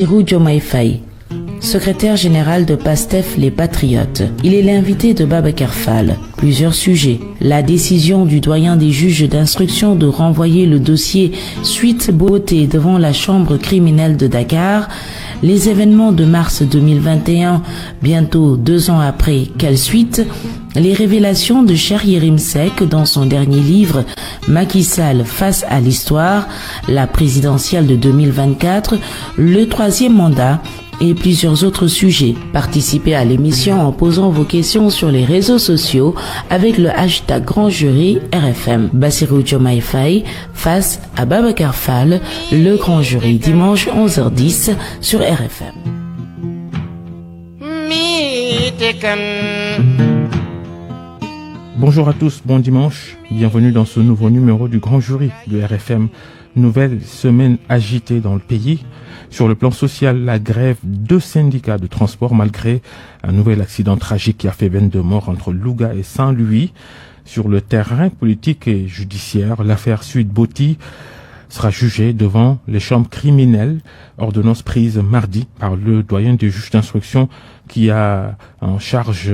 Bassirou Diomaye Faye, secrétaire général de PASTEF Les Patriotes. Il est l'invité de Babacar Fall. Plusieurs sujets. La décision du doyen des juges d'instruction de renvoyer le dossier Suite Beauté devant la chambre criminelle de Dakar. Les événements de mars 2021, bientôt 2 ans après, quelle suite? Les révélations de Cheikh Yérim Seck dans son dernier livre Macky Sall face à l'histoire, la présidentielle de 2024, le 3e mandat et plusieurs autres sujets. Participez à l'émission en posant vos questions sur les réseaux sociaux avec le hashtag Grand Jury RFM. Bassirou Diomaye Faye face à Babacar Fall, le Grand Jury, dimanche 11h10 sur RFM. Bonjour à tous, bon dimanche, bienvenue dans ce nouveau numéro du Grand Jury de RFM. Nouvelle semaine agitée dans le pays. Sur le plan social, la grève de syndicats de transport malgré un nouvel accident tragique qui a fait 22 morts entre Louga et Saint-Louis. Sur le terrain politique et judiciaire, l'affaire Suite Beauté sera jugée devant les chambres criminelles, ordonnance prise mardi par le doyen des juges d'instruction qui a en charge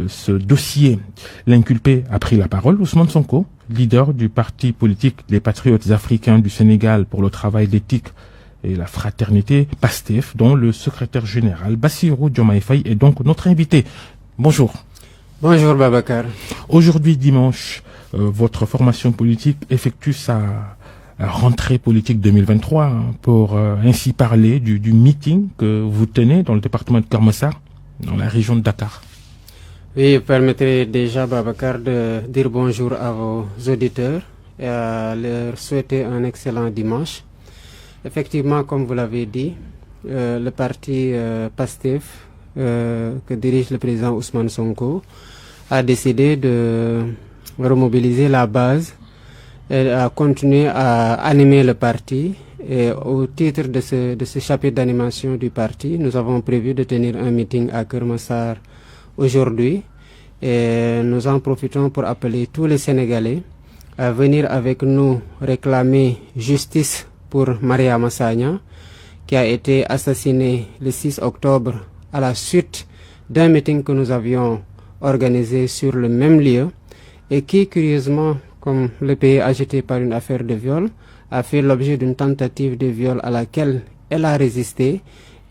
ce dossier. L'inculpé a pris la parole, Ousmane Sonko, leader du parti politique Les Patriotes africains du Sénégal pour le travail, l'éthique et la fraternité, PASTEF, dont le secrétaire général Bassirou Diomaye Faye est donc notre invité. Bonjour. Bonjour Babacar. Aujourd'hui dimanche, votre formation politique effectue sa rentrée politique 2023 pour ainsi parler du meeting que vous tenez dans le département de Keur Massar, dans la région de Dakar. Oui, permettez déjà Babacar de dire bonjour à vos auditeurs et à leur souhaiter un excellent dimanche. Effectivement, comme vous l'avez dit, le parti PASTEF que dirige le président Ousmane Sonko a décidé de remobiliser la base et à continuer à animer le parti. Et au titre de ce chapitre d'animation du parti, nous avons prévu de tenir un meeting à Keur Massar aujourd'hui. Et nous en profitons pour appeler tous les Sénégalais à venir avec nous réclamer justice pour Mariama Sagna, qui a été assassinée le 6 octobre à la suite d'un meeting que nous avions organisé sur le même lieu et qui, curieusement, comme le pays agité par une affaire de viol, a fait l'objet d'une tentative de viol à laquelle elle a résisté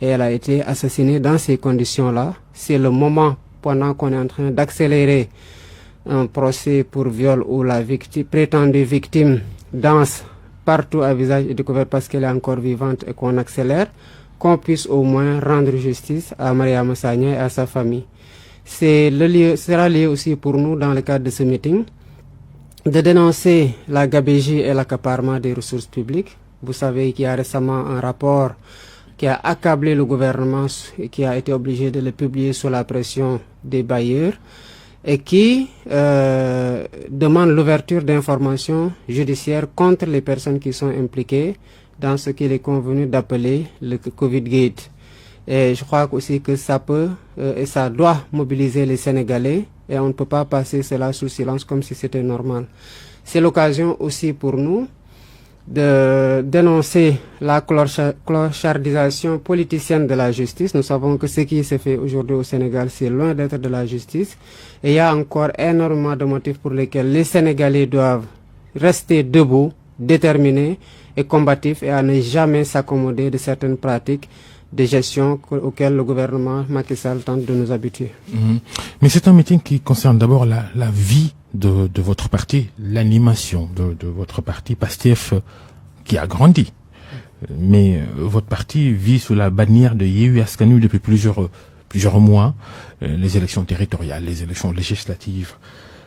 et elle a été assassinée dans ces conditions-là. C'est le moment, pendant qu'on est en train d'accélérer un procès pour viol où la prétendue victime danse partout à visage et découvert parce qu'elle est encore vivante et qu'on accélère, qu'on puisse au moins rendre justice à Mariama Sagna et à sa famille. Sera lieu aussi pour nous, dans le cadre de ce meeting, de dénoncer la gabegie et l'accaparement des ressources publiques. Vous savez qu'il y a récemment un rapport qui a accablé le gouvernement et qui a été obligé de le publier sous la pression des bailleurs et qui demande l'ouverture d'informations judiciaires contre les personnes qui sont impliquées dans ce qu'il est convenu d'appeler le Covid Gate. Et je crois aussi que ça peut et ça doit mobiliser les Sénégalais et on ne peut pas passer cela sous silence comme si c'était normal. C'est l'occasion aussi pour nous de dénoncer la clochardisation politicienne de la justice. Nous savons que ce qui se fait aujourd'hui au Sénégal, c'est loin d'être de la justice. Et il y a encore énormément de motifs pour lesquels les Sénégalais doivent rester debout, déterminés et combatifs et à ne jamais s'accommoder de certaines pratiques de gestion auxquelles le gouvernement Macky Sall tente de nous habituer. Mais c'est un meeting qui concerne d'abord la vie de votre parti, l'animation de votre parti PASTEF qui a grandi. Mais votre parti vit sous la bannière de Yewwi Askan Wi depuis plusieurs mois, les élections territoriales, les élections législatives.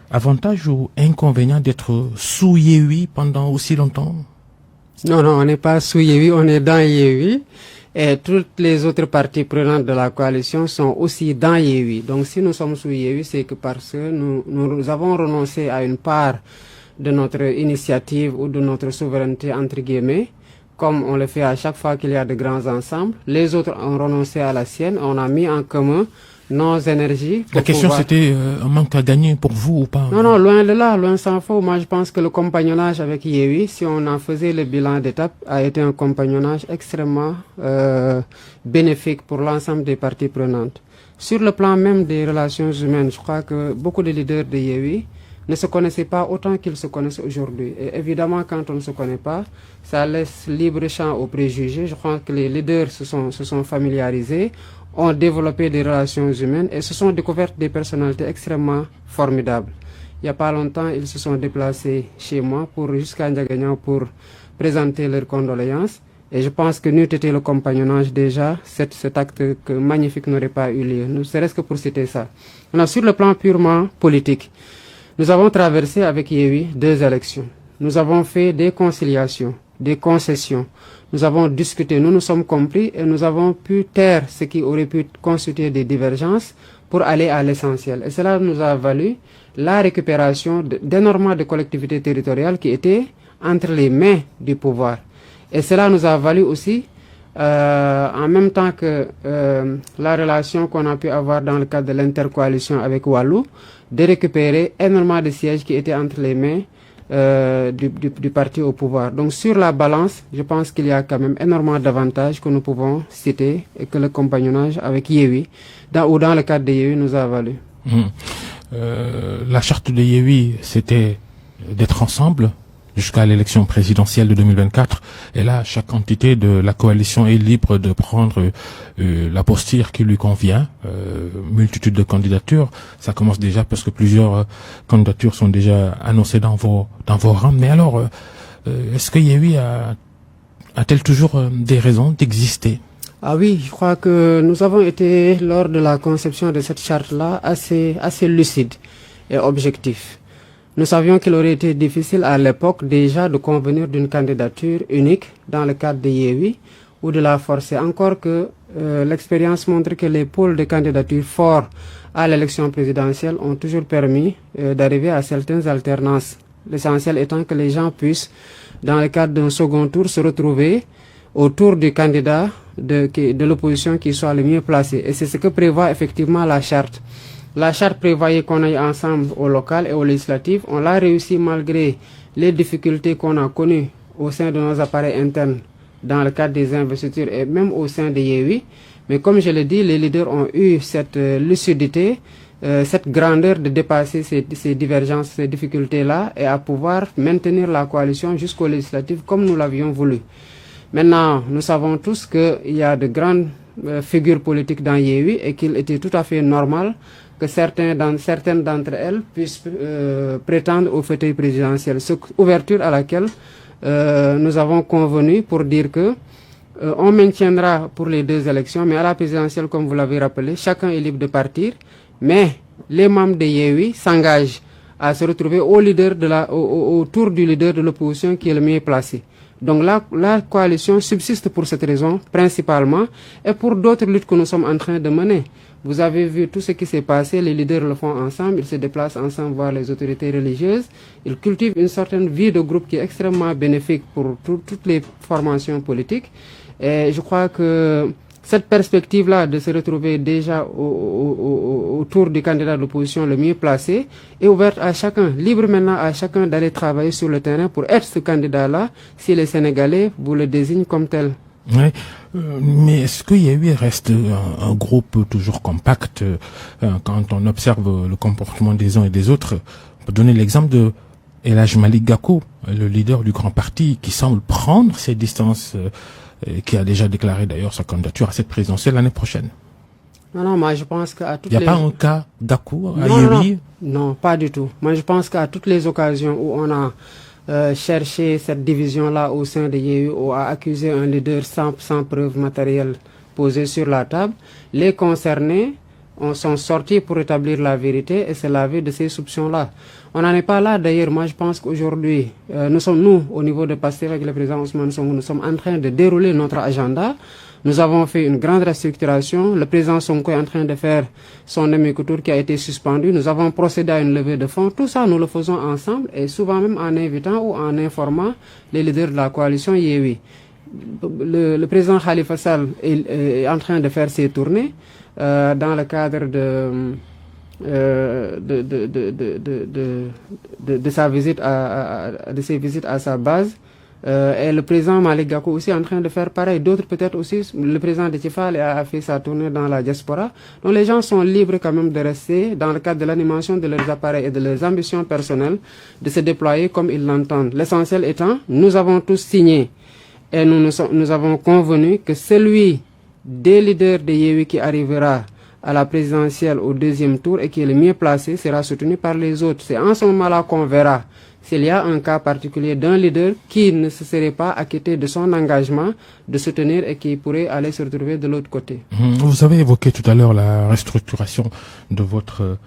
Avantage ou inconvénient d'être sous Yewwi pendant aussi longtemps? Non, on n'est pas sous Yewwi, on est dans Yewwi. Et toutes les autres parties prenantes de la coalition sont aussi dans Yewwi. Donc si nous sommes sous Yewwi, c'est que parce que nous avons renoncé à une part de notre initiative ou de notre souveraineté, entre guillemets, comme on le fait à chaque fois qu'il y a de grands ensembles. Les autres ont renoncé à la sienne. On a mis en commun nos énergies. La question c'était un manque à gagner pour vous ou pas? Non, loin de là, loin s'en faut. Moi, je pense que le compagnonnage avec Yewwi, si on en faisait le bilan d'étape, a été un compagnonnage extrêmement bénéfique pour l'ensemble des parties prenantes. Sur le plan même des relations humaines, je crois que beaucoup de leaders de Yewwi ne se connaissaient pas autant qu'ils se connaissent aujourd'hui. Et évidemment, quand on ne se connaît pas, ça laisse libre champ aux préjugés. Je crois que les leaders se sont familiarisés, ont développé des relations humaines et se sont découvertes des personnalités extrêmement formidables. Il n'y a pas longtemps, ils se sont déplacés chez moi jusqu'à Ndiaganiao pour présenter leurs condoléances. Et je pense que n'eût été le compagnonnage déjà, cet acte magnifique n'aurait pas eu lieu. Ne serait-ce que pour citer ça. Alors, sur le plan purement politique, nous avons traversé avec Yewwi 2 élections. Nous avons fait des conciliations, des concessions. Nous avons discuté, nous nous sommes compris et nous avons pu taire ce qui aurait pu constituer des divergences pour aller à l'essentiel. Et cela nous a valu la récupération d'énormément de collectivités territoriales qui étaient entre les mains du pouvoir. Et cela nous a valu aussi, en même temps que la relation qu'on a pu avoir dans le cadre de l'intercoalition avec Wallu, de récupérer énormément de sièges qui étaient entre les mains du parti au pouvoir. Donc sur la balance, je pense qu'il y a quand même énormément d'avantages que nous pouvons citer et que le compagnonnage avec Yewwi, ou dans le cadre de Yewwi, nous a valu. La charte de Yewwi, c'était d'être ensemble jusqu'à l'élection présidentielle de 2024. Et là, chaque entité de la coalition est libre de prendre la posture qui lui convient. Multitude de candidatures. Ça commence déjà parce que plusieurs candidatures sont déjà annoncées dans vos rangs. Mais alors, est-ce que Yewwi a-t-elle toujours des raisons d'exister? Ah oui, je crois que nous avons été, lors de la conception de cette charte-là, assez lucides et objectifs. Nous savions qu'il aurait été difficile à l'époque déjà de convenir d'une candidature unique dans le cadre de Yewwi ou de la forcer. Encore que l'expérience montre que les pôles de candidature forts à l'élection présidentielle ont toujours permis d'arriver à certaines alternances. L'essentiel étant que les gens puissent, dans le cadre d'un second tour, se retrouver autour du candidat de l'opposition qui soit le mieux placé. Et c'est ce que prévoit effectivement la charte. La charte prévoyait qu'on aille ensemble au local et au législatif. On l'a réussi malgré les difficultés qu'on a connues au sein de nos appareils internes dans le cadre des investitures et même au sein de Yewwi. Mais comme je l'ai dit, les leaders ont eu cette lucidité, cette grandeur de dépasser ces divergences, ces difficultés-là et à pouvoir maintenir la coalition jusqu'au législatif comme nous l'avions voulu. Maintenant, nous savons tous qu'il y a de grandes figures politiques dans Yewwi et qu'il était tout à fait normal que certaines d'entre elles puissent prétendre au fauteuil présidentiel. Cette ouverture à laquelle nous avons convenu pour dire que on maintiendra pour les 2 élections, mais à la présidentielle, comme vous l'avez rappelé, chacun est libre de partir, mais les membres de Yewwi s'engagent à se retrouver autour du leader de l'opposition qui est le mieux placé. Donc la coalition subsiste pour cette raison principalement et pour d'autres luttes que nous sommes en train de mener. Vous avez vu tout ce qui s'est passé, les leaders le font ensemble, ils se déplacent ensemble voir les autorités religieuses, ils cultivent une certaine vie de groupe qui est extrêmement bénéfique pour toutes les formations politiques. Et je crois que cette perspective-là de se retrouver déjà autour du candidat de l'opposition le mieux placé est ouverte à chacun, libre maintenant à chacun d'aller travailler sur le terrain pour être ce candidat-là si les Sénégalais vous le désignent comme tel. Oui, mais est-ce que Yewwi reste un groupe toujours compact quand on observe le comportement des uns et des autres? On peut donner l'exemple de El Hadj Malick Gakou, le leader du grand parti, qui semble prendre ses distances, qui a déjà déclaré d'ailleurs sa candidature à cette présidentielle l'année prochaine. Non, moi je pense qu'à toutes les... Il n'y a pas un cas Gakou à Yewwi? Non, pas du tout. Moi je pense qu'à toutes les occasions où on a chercher cette division-là au sein de Yewwi ou à accuser un leader sans preuve matérielle posée sur la table, les concernés sont sortis pour établir la vérité et se laver de ces soupçons-là. On n'en est pas là d'ailleurs. Moi je pense qu'aujourd'hui, nous, au niveau de PASTEF avec le président Ousmane Sonko, nous sommes en train de dérouler notre agenda. Nous avons fait une grande restructuration. Le président Sonko est en train de faire son émicoutour qui a été suspendu. Nous avons procédé à une levée de fonds. Tout ça, nous le faisons ensemble et souvent même en invitant ou en informant les leaders de la coalition Yewwi. le président Khalifa Sall est en train de faire ses tournées dans le cadre de sa visite de ses visites à sa base. Et le président Malick Gakou aussi est en train de faire pareil. D'autres peut-être aussi. Le président de Tifal a fait sa tournée dans la diaspora. Donc les gens sont libres quand même de rester dans le cadre de l'animation de leurs appareils et de leurs ambitions personnelles, de se déployer comme ils l'entendent. L'essentiel étant, nous avons tous signé et nous avons convenu que celui des leaders de Yewwi qui arrivera à la présidentielle au deuxième tour et qui est le mieux placé sera soutenu par les autres. C'est en ce moment-là qu'on verra s'il y a un cas particulier d'un leader qui ne se serait pas acquitté de son engagement de soutenir et qui pourrait aller se retrouver de l'autre côté. Vous avez évoqué tout à l'heure la restructuration de votre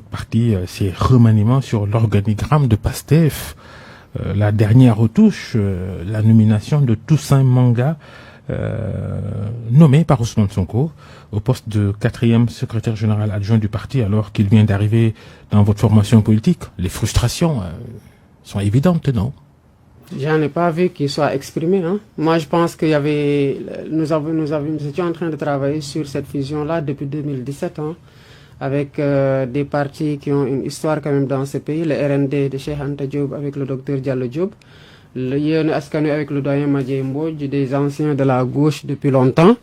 parti, ces remaniements sur l'organigramme de PASTEF. La dernière retouche, la nomination de Toussaint Manga, nommé par Ousmane Sonko au poste de 4e secrétaire général adjoint du parti alors qu'il vient d'arriver dans votre formation politique. Les frustrations sont évidentes, non? J'en ai pas vu qu'il soit exprimé. Moi, je pense qu'il y avait, nous étions en train de travailler sur cette fusion-là depuis 2017, avec des partis qui ont une histoire quand même dans ce pays. Le RND de Cheikh Anta Diop avec le docteur Diallo Diop, le Yewwi Askan Wi avec le doyen Madiaye Mbodj, des anciens de la gauche depuis longtemps.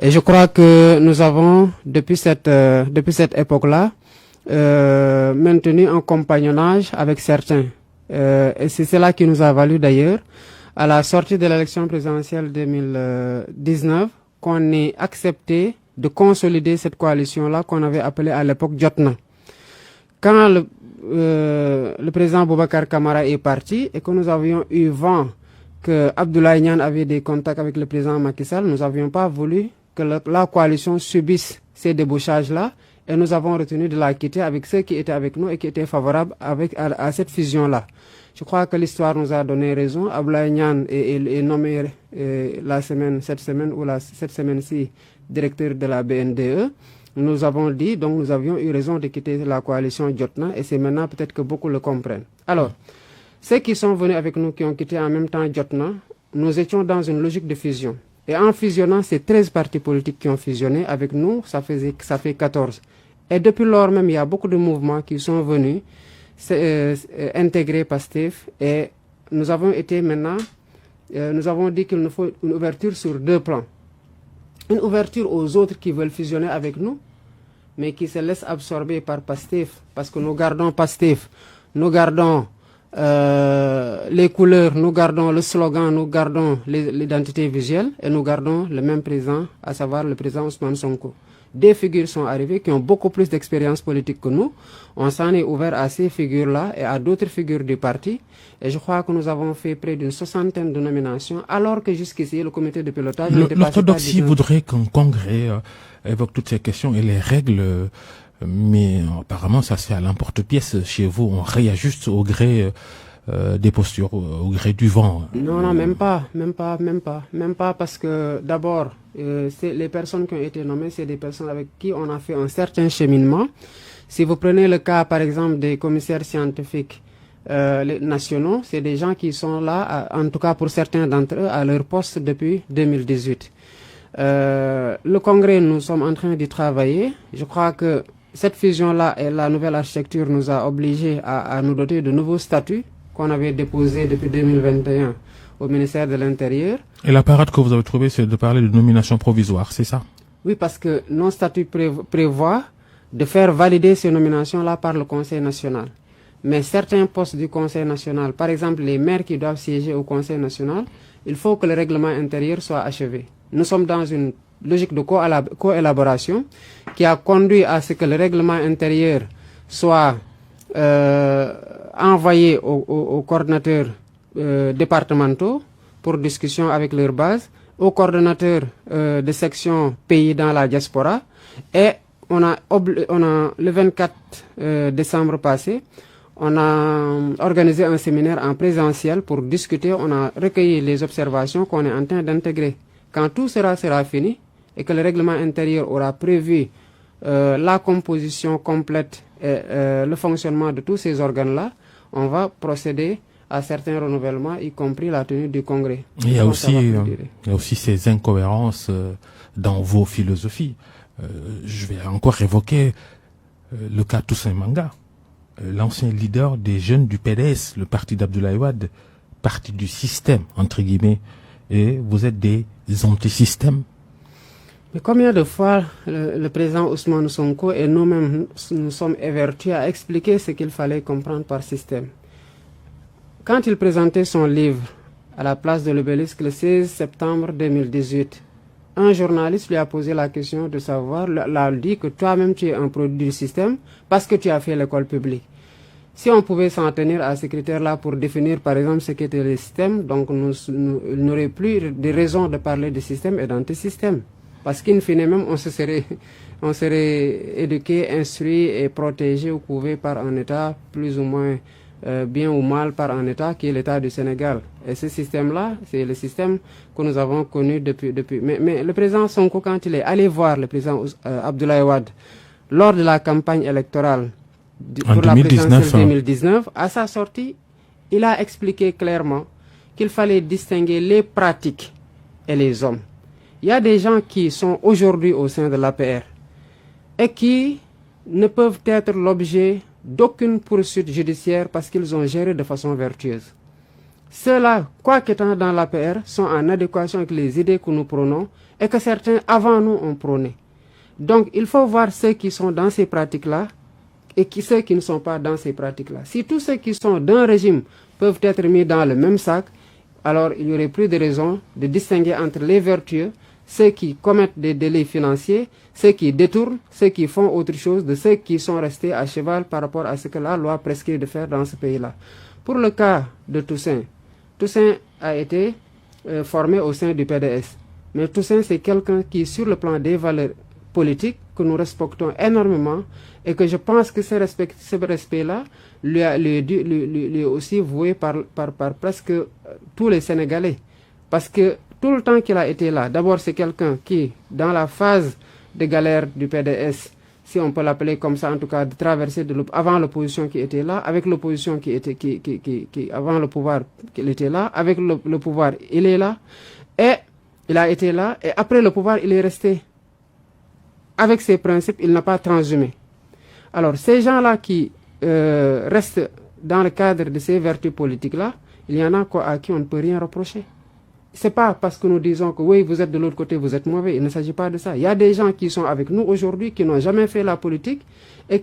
Et je crois que nous avons, depuis cette époque-là, maintenu un compagnonnage avec certains. Et c'est cela qui nous a valu d'ailleurs, à la sortie de l'élection présidentielle 2019, qu'on ait accepté de consolider cette coalition-là qu'on avait appelée à l'époque Jotna. Quand le président Boubacar Camara est parti et que nous avions eu vent que Abdoulaye Niane avait des contacts avec le président Macky Sall, nous n'avions pas voulu que la coalition subisse ces débauchages-là et nous avons retenu de la quitter avec ceux qui étaient avec nous et qui étaient favorables à cette fusion-là. Je crois que l'histoire nous a donné raison. Abdoulaye Niane est nommé cette semaine-ci directeur de la BNDE. Nous avons dit, donc nous avions eu raison de quitter la coalition Jotna et c'est maintenant peut-être que beaucoup le comprennent. Alors, ceux qui sont venus avec nous, qui ont quitté en même temps Jotna, nous étions dans une logique de fusion. Et en fusionnant, ces 13 partis politiques qui ont fusionné avec nous, ça fait 14. Et depuis lors même, il y a beaucoup de mouvements qui sont venus intégrer PASTEF et nous avons été maintenant, nous avons dit qu'il nous faut une ouverture sur 2 plans. Une ouverture aux autres qui veulent fusionner avec nous, mais qui se laissent absorber par PASTEF, parce que nous gardons PASTEF, nous gardons les couleurs, nous gardons le slogan, nous gardons l'identité visuelle et nous gardons le même président, à savoir le président Ousmane Sonko. Des figures sont arrivées qui ont beaucoup plus d'expérience politique que nous. On s'en est ouvert à ces figures-là et à d'autres figures du parti. Et je crois que nous avons fait près d'une 60aine de nominations, alors que jusqu'ici, le comité de pilotage n'était pas... L'orthodoxie voudrait qu'un congrès évoque toutes ces questions et les règles, mais apparemment ça c'est à l'emporte-pièce chez vous. On réajuste au gré des postures, au gré du vent. Non, même pas, parce que d'abord, les personnes qui ont été nommées, c'est des personnes avec qui on a fait un certain cheminement. Si vous prenez le cas, par exemple, des commissaires scientifiques les nationaux, c'est des gens qui sont là, en tout cas pour certains d'entre eux, à leur poste depuis 2018. Le Congrès, nous sommes en train d'y travailler. Je crois que cette fusion-là et la nouvelle architecture nous a obligés à nous doter de nouveaux statuts qu'on avait déposés depuis 2021 au ministère de l'Intérieur. Et la parade que vous avez trouvée, c'est de parler de nomination provisoire, c'est ça? Oui, parce que nos statuts prévoient de faire valider ces nominations-là par le Conseil national. Mais certains postes du Conseil national, par exemple les maires qui doivent siéger au Conseil national, il faut que le règlement intérieur soit achevé. Nous sommes dans une logique de coélaboration qui a conduit à ce que le règlement intérieur soit envoyé aux coordonnateurs départementaux pour discussion avec leur base, aux coordonnateurs de section pays dans la diaspora. Et on a le 24 décembre passé, on a organisé un séminaire en présentiel pour discuter. On a recueilli les observations qu'on est en train d'intégrer. Quand tout sera fini et que le règlement intérieur aura prévu la composition complète et le fonctionnement de tous ces organes-là, on va procéder à certains renouvellements, y compris la tenue du congrès. Il y a aussi ces incohérences dans vos philosophies. Je vais encore évoquer le cas Toussaint Manga, l'ancien leader des jeunes du PDS, le parti d'Abdoulaye Wade, parti du système, entre guillemets, et vous êtes des anti-systèmes. Mais combien de fois le président Ousmane Sonko et nous-mêmes nous sommes évertués à expliquer ce qu'il fallait comprendre par système. Quand il présentait son livre à la place de l'Obélisque le 16 septembre 2018, un journaliste lui a posé la question de savoir, l'a dit que toi-même tu es un produit du système parce que tu as fait l'école publique. Si on pouvait s'en tenir à ces critères-là pour définir par exemple ce qu'était le système, donc il n'y aurait plus de raison de parler de système et d'antisystème. Parce qu'in fine même, on serait éduqué, instruit et protégé ou couvé par un État plus ou moins bien ou mal par un État qui est l'État du Sénégal. Et ce système-là, c'est le système que nous avons connu depuis. Mais le président Sonko, quand il est allé voir le président Abdoulaye Wade lors de la campagne électorale pour la présidentielle 2019, à sa sortie, il a expliqué clairement qu'il fallait distinguer les pratiques et les hommes. Il y a des gens qui sont aujourd'hui au sein de l'APR et qui ne peuvent être l'objet d'aucune poursuite judiciaire parce qu'ils ont géré de façon vertueuse. Ceux-là, quoi qu'étant dans l'APR, sont en adéquation avec les idées que nous prônons et que certains avant nous ont prôné. Donc il faut voir ceux qui sont dans ces pratiques-là et ceux qui ne sont pas dans ces pratiques-là. Si tous ceux qui sont d'un régime peuvent être mis dans le même sac, alors il n'y aurait plus de raison de distinguer entre les vertueux, ceux qui commettent des délits financiers, ceux qui détournent, ceux qui font autre chose, de ceux qui sont restés à cheval par rapport à ce que la loi prescrit de faire dans ce pays-là. Pour le cas de Toussaint, Toussaint a été formé au sein du PDS. Mais Toussaint, c'est quelqu'un qui, sur le plan des valeurs politiques, que nous respectons énormément, et que je pense que ce respect-là lui est aussi voué par presque tous les Sénégalais. Parce que tout le temps qu'il a été là, d'abord c'est quelqu'un qui, dans la phase de galère du PDS, si on peut l'appeler comme ça, en tout cas, de traverser avant l'opposition qui était là, avec l'opposition qui était avant le pouvoir qu'il était là, avec le pouvoir il est là, et il a été là, et après le pouvoir il est resté. Avec ses principes, il n'a pas transhumé. Alors ces gens-là qui restent dans le cadre de ces vertus politiques-là, il y en a à qui on ne peut rien reprocher. C'est pas parce que nous disons que oui, vous êtes de l'autre côté, vous êtes mauvais. Il ne s'agit pas de ça. Il y a des gens qui sont avec nous aujourd'hui, qui n'ont jamais fait la politique et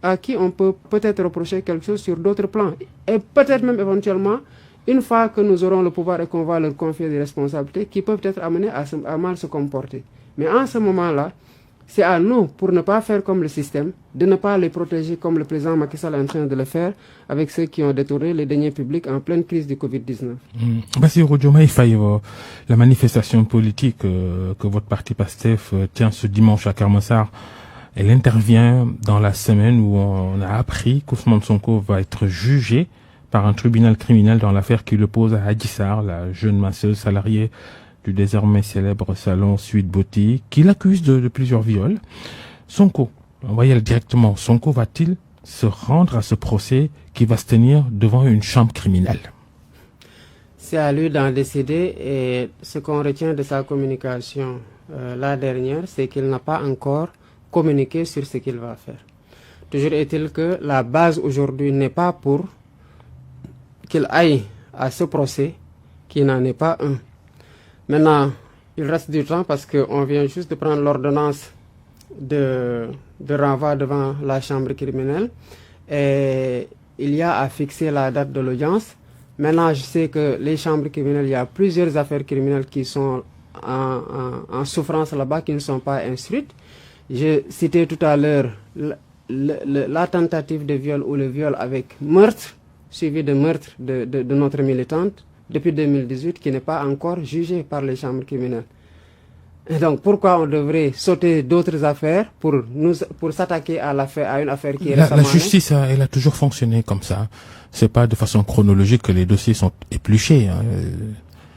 à qui on peut peut-être reprocher quelque chose sur d'autres plans. Et peut-être même éventuellement, une fois que nous aurons le pouvoir et qu'on va leur confier des responsabilités, qui peuvent être amenés à mal se comporter. Mais en ce moment-là, c'est à nous, pour ne pas faire comme le système, de ne pas les protéger comme le président Macky Sall est en train de le faire avec ceux qui ont détourné les deniers publics en pleine crise du Covid-19. Bassirou Diomaye Faye, la manifestation politique que votre parti PASTEF tient ce dimanche à Keur Massar, elle intervient dans la semaine où on a appris qu'Ousmane Sonko va être jugé par un tribunal criminel dans l'affaire qui l'oppose à Adji Sarr, la jeune masseuse salariée du désormais célèbre salon Sweet Beauty, qui l'accuse de plusieurs viols. Sonko, envoyé directement, Sonko va-t-il se rendre à ce procès qui va se tenir devant une chambre criminelle? C'est à lui d'en décider, et ce qu'on retient de sa communication la dernière, c'est qu'il n'a pas encore communiqué sur ce qu'il va faire. Toujours est-il que la base aujourd'hui n'est pas pour qu'il aille à ce procès qui n'en est pas un. Maintenant, il reste du temps parce qu'on vient juste de prendre l'ordonnance de renvoi devant la chambre criminelle et il y a à fixer la date de l'audience. Maintenant, je sais que les chambres criminelles, il y a plusieurs affaires criminelles qui sont en souffrance là-bas, qui ne sont pas instruites. J'ai cité tout à l'heure la tentative de viol ou le viol avec meurtre, suivi de meurtre de notre militante, depuis 2018, qui n'est pas encore jugé par les chambres criminelles. Et donc, pourquoi on devrait sauter d'autres affaires pour s'attaquer à une affaire qui est récemment... La justice, elle a toujours fonctionné comme ça. C'est pas de façon chronologique que les dossiers sont épluchés.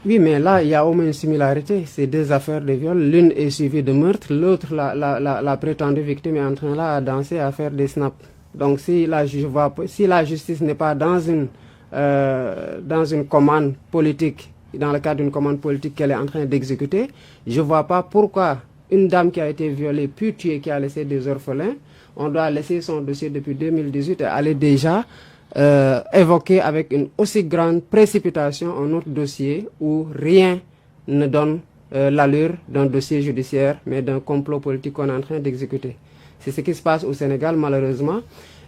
Oui, mais là, il y a au moins une similarité. C'est deux affaires de viol. L'une est suivie de meurtre, l'autre, la prétendue victime est en train là à danser, à faire des snaps. Donc, si la justice n'est pas dans une dans une commande politique, dans le cadre d'une commande politique qu'elle est en train d'exécuter, je ne vois pas pourquoi une dame qui a été violée, puis tuée, qui a laissé des orphelins, on doit laisser son dossier depuis 2018 et aller déjà évoquer avec une aussi grande précipitation un autre dossier où rien ne donne l'allure d'un dossier judiciaire, mais d'un complot politique qu'on est en train d'exécuter. C'est ce qui se passe au Sénégal, malheureusement.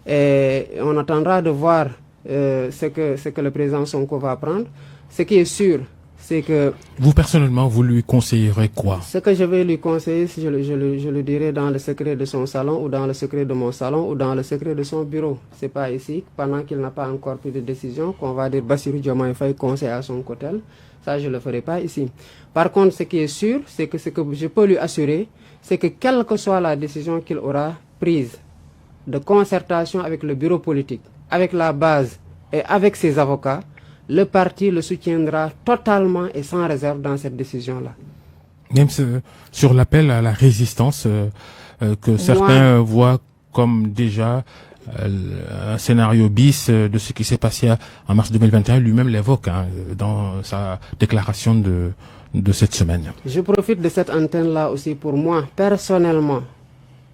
Et on attendra de voir ce que le président Sonko va prendre. Ce qui est sûr, c'est que... Vous, personnellement, vous lui conseillerez quoi? Ce que je vais lui conseiller, je le dirai dans le secret de son salon, ou dans le secret de mon salon, ou dans le secret de son bureau. C'est pas ici, pendant qu'il n'a pas encore pris de décision, qu'on va dire Bassirou Diomaye Faye conseille à son côté. Ça, je ne le ferai pas ici. Par contre, ce qui est sûr, c'est que ce que je peux lui assurer, c'est que quelle que soit la décision qu'il aura prise, de concertation avec le bureau politique, avec la base et avec ses avocats, le parti le soutiendra totalement et sans réserve dans cette décision-là. Même sur l'appel à la résistance que certains voient comme déjà un scénario bis de ce qui s'est passé en mars 2021, lui-même l'évoque dans sa déclaration de cette semaine. Je profite de cette antenne-là aussi pour moi, personnellement,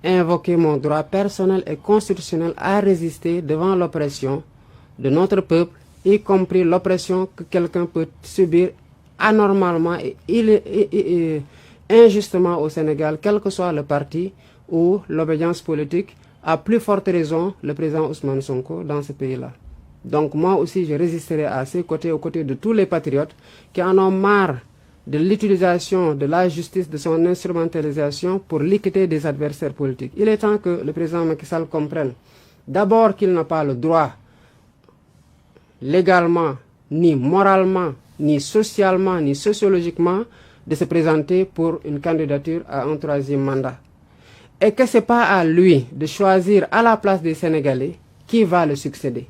invoquer mon droit personnel et constitutionnel à résister devant l'oppression de notre peuple, y compris l'oppression que quelqu'un peut subir anormalement et injustement au Sénégal, quel que soit le parti ou l'obédience politique, à plus forte raison le président Ousmane Sonko dans ce pays-là. Donc moi aussi, je résisterai à ses côtés, aux côtés de tous les patriotes qui en ont marre de l'utilisation de la justice, de son instrumentalisation pour liquider des adversaires politiques. Il est temps que le président Macky Sall comprenne d'abord qu'il n'a pas le droit, légalement, ni moralement, ni socialement, ni sociologiquement, de se présenter pour une candidature à un troisième mandat. Et que ce n'est pas à lui de choisir à la place des Sénégalais qui va le succéder.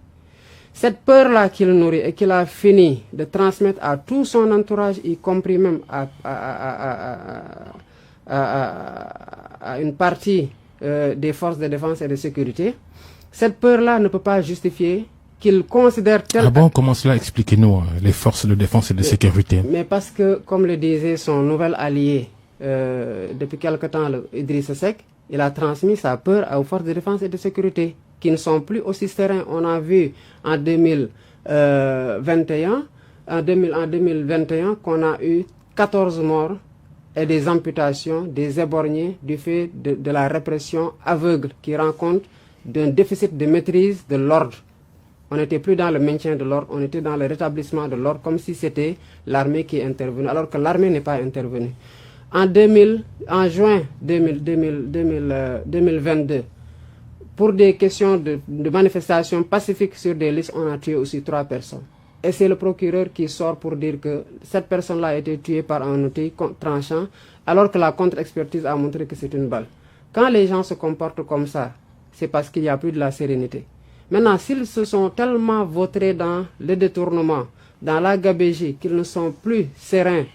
Cette peur-là qu'il nourrit et qu'il a fini de transmettre à tout son entourage, y compris même à une partie des forces de défense et de sécurité, cette peur-là ne peut pas justifier qu'il considère tel... Ah bon, comment cela? Expliquez-nous les forces de défense et de sécurité. Mais parce que, comme le disait son nouvel allié depuis quelque temps, Idrissa Seck, il a transmis sa peur aux forces de défense et de sécurité, qui ne sont plus aussi sereins. On a vu en 2021 qu'on a eu 14 morts et des amputations, des éborgnés du fait de la répression aveugle qui rend compte d'un déficit de maîtrise de l'ordre. On n'était plus dans le maintien de l'ordre, on était dans le rétablissement de l'ordre, comme si c'était l'armée qui est intervenue, alors que l'armée n'est pas intervenue. En juin 2022, pour des questions de manifestations pacifiques sur des listes, on a tué aussi 3 personnes. Et c'est le procureur qui sort pour dire que cette personne-là a été tuée par un outil tranchant, alors que la contre-expertise a montré que c'est une balle. Quand les gens se comportent comme ça, c'est parce qu'il n'y a plus de la sérénité. Maintenant, s'ils se sont tellement vautrés dans le détournement, dans la gabégie, qu'ils ne sont plus sereins,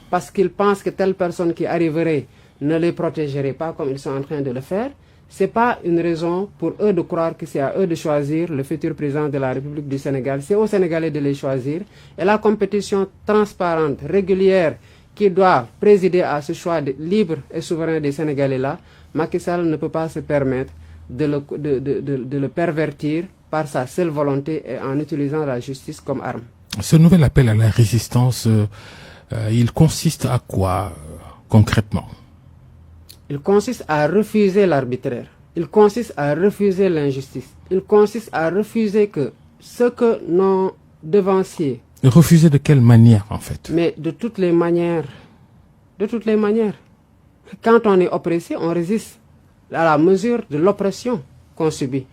parce qu'ils pensent que telle personne qui arriverait ne les protégerait pas comme ils sont en train de le faire, ce n'est pas une raison pour eux de croire que c'est à eux de choisir le futur président de la République du Sénégal. C'est aux Sénégalais de les choisir. Et la compétition transparente, régulière, qui doit présider à ce choix libre et souverain des Sénégalais-là, Macky Sall ne peut pas se permettre de le pervertir par sa seule volonté et en utilisant la justice comme arme. Ce nouvel appel à la résistance, il consiste à quoi concrètement? Il consiste à refuser l'arbitraire. Il consiste à refuser l'injustice. Il consiste à refuser que ce que nos devanciers... Refuser de quelle manière, en fait? Mais de toutes les manières. De toutes les manières. Quand on est oppressé, on résiste à la mesure de l'oppression qu'on subit.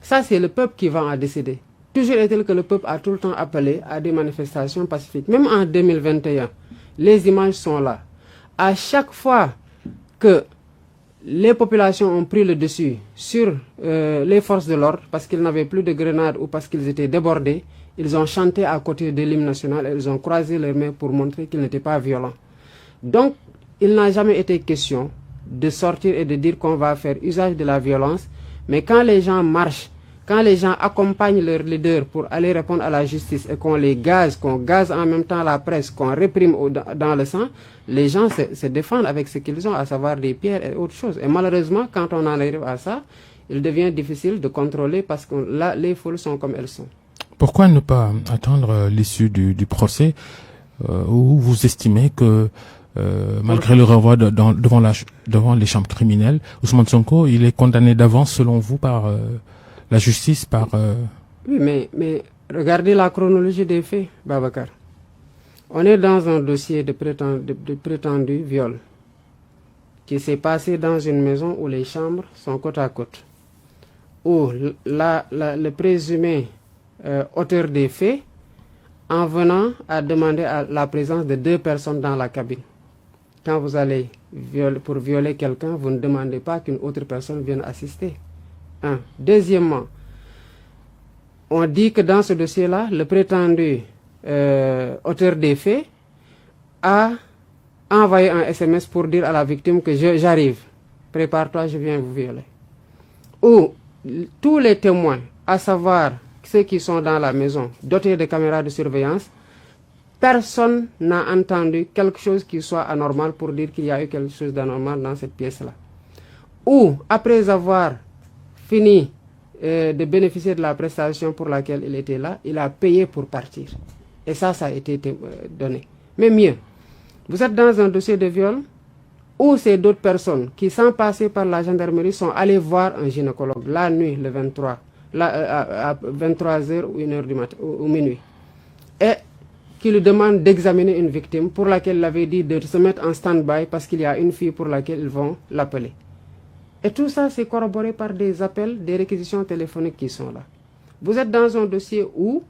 Ça, c'est le peuple qui va en décider. Toujours est-il que le peuple a tout le temps appelé à des manifestations pacifiques. Même en 2021, les images sont là. À chaque fois que les populations ont pris le dessus sur les forces de l'ordre, parce qu'ils n'avaient plus de grenades ou parce qu'ils étaient débordés, ils ont chanté à côté de l'hymne national et ils ont croisé leurs mains pour montrer qu'ils n'étaient pas violents. Donc, il n'a jamais été question de sortir et de dire qu'on va faire usage de la violence, mais quand les gens marchent, quand les gens accompagnent leur leader pour aller répondre à la justice et qu'on gaze en même temps la presse, qu'on réprime dans le sang, les gens se défendent avec ce qu'ils ont, à savoir des pierres et autre chose. Et malheureusement, quand on en arrive à ça, il devient difficile de contrôler parce que là, les foules sont comme elles sont. Pourquoi ne pas attendre l'issue du procès où vous estimez que malgré le renvoi devant les chambres criminelles, Ousmane Sonko, il est condamné d'avance selon vous par la justice, Oui, mais regardez la chronologie des faits, Babacar. On est dans un dossier de prétendu viol qui s'est passé dans une maison où les chambres sont côte à côte, où le présumé auteur des faits, en venant, a demandé la présence de 2 personnes dans la cabine. Quand vous allez pour violer quelqu'un, vous ne demandez pas qu'une autre personne vienne assister. Deuxièmement, on dit que dans ce dossier-là, le prétendu auteur des faits a envoyé un SMS pour dire à la victime que j'arrive, prépare-toi, je viens vous violer. Ou tous les témoins, à savoir ceux qui sont dans la maison, dotés de caméras de surveillance, personne n'a entendu quelque chose qui soit anormal pour dire qu'il y a eu quelque chose d'anormal dans cette pièce-là. Ou, après avoir fini de bénéficier de la prestation pour laquelle il était là, il a payé pour partir. Et ça a été donné. Mais mieux, vous êtes dans un dossier de viol où c'est d'autres personnes qui, sans passer par la gendarmerie, sont allées voir un gynécologue la nuit, le 23, à 23h ou 1h du matin, ou minuit. Et qui lui demande d'examiner une victime pour laquelle il avait dit de se mettre en stand-by parce qu'il y a une fille pour laquelle ils vont l'appeler. Et tout ça, c'est corroboré par des appels, des réquisitions téléphoniques qui sont là. Vous êtes dans un dossier où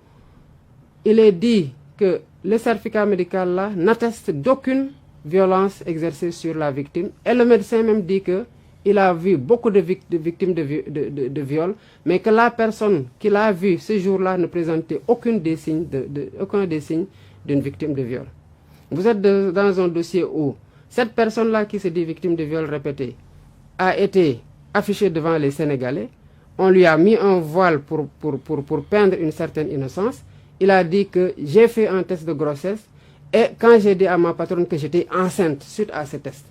il est dit que le certificat médical là n'atteste d'aucune violence exercée sur la victime. Et le médecin même dit qu'il a vu beaucoup de victimes de viol, mais que la personne qu'il a vue ce jour-là ne présentait aucun des signes d'une victime de viol. Vous êtes dans un dossier où cette personne-là qui se dit victime de viol répété a été affichée devant les Sénégalais. On lui a mis un voile pour peindre une certaine innocence. Il a dit que j'ai fait un test de grossesse et quand j'ai dit à ma patronne que j'étais enceinte suite à ce test.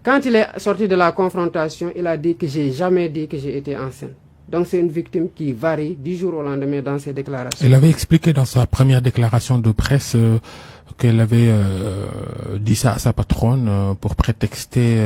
Quand il est sorti de la confrontation, il a dit que j'ai jamais dit que j'ai été enceinte. Donc c'est une victime qui varie du jour au lendemain dans ses déclarations. Elle avait expliqué dans sa première déclaration de presse qu'elle avait dit ça à sa patronne pour prétexter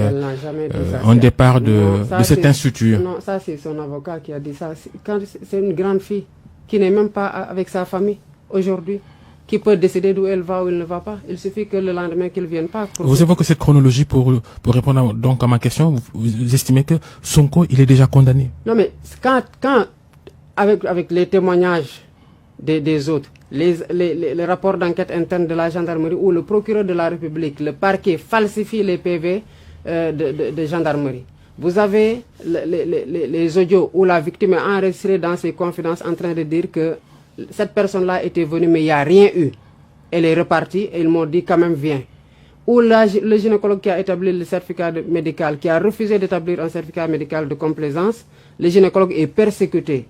un départ de cet institut. Non, ça c'est son avocat qui a dit ça. C'est une grande fille qui n'est même pas avec sa famille aujourd'hui, qui peut décider d'où elle va ou elle ne va pas. Il suffit que le lendemain qu'elle ne vienne pas. Vous évoquez cette chronologie pour répondre donc à ma question. Vous estimez que Sonko, il est déjà condamné? Non, mais quand avec les témoignages des autres, les rapports d'enquête interne de la gendarmerie ou le procureur de la République, le parquet falsifie les PV de gendarmerie. Vous avez les audios où la victime est enregistrée dans ses confidences en train de dire que cette personne-là était venue mais il n'y a rien eu. Elle est repartie et ils m'ont dit quand même viens. Ou le gynécologue qui a établi le certificat médical, qui a refusé d'établir un certificat médical de complaisance, le gynécologue est persécuté.